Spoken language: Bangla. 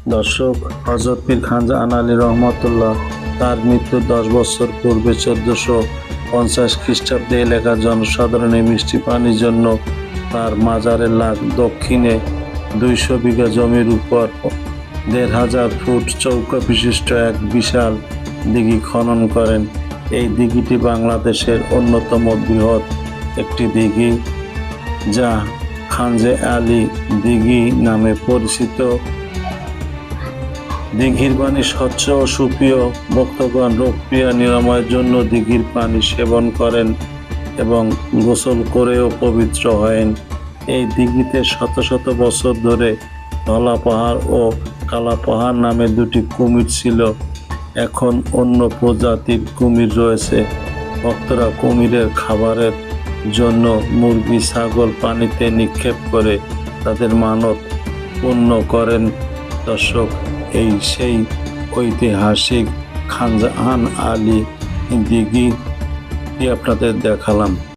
দর্শক, হযরত পীর খানজাহান আলী রহমাতুল্লাহ তার মৃত্যুর 10 বছর পূর্বে 1450 খ্রিস্টাব্দে এলাকার জনসাধারণের মিষ্টি পানির জন্য তার মাজারের দক্ষিণে 200 বিঘা জমির উপর 1500 ফুট চৌকা বিশিষ্ট এক বিশাল দিঘি খনন করেন। এই দিঘিটি বাংলাদেশের অন্যতম বৃহৎ একটি দিঘি, যা খানজে আলী দিঘি নামে পরিচিত। দিঘির পানি স্বচ্ছ ও সুপ্রিয়। ভক্তগণ রোগক্রিয়া নিরাময়ের জন্য দিঘির পানি সেবন করেন এবং গোসল করেও পবিত্র হন। এই দিঘিতে শত শত বছর ধরে ধলা পাহাড় ও কালা পাহাড় নামে দুটি কুমির ছিল। এখন অন্য প্রজাতির কুমির রয়েছে। ভক্তরা কুমিরের খাবারের জন্য মুরগি, ছাগল পানিতে নিক্ষেপ করে তাদের মানত পূর্ণ করেন। দর্শক, এই সেই ঐতিহাসিক খানজাহান আলী দিঘি আপনাদের দেখালাম।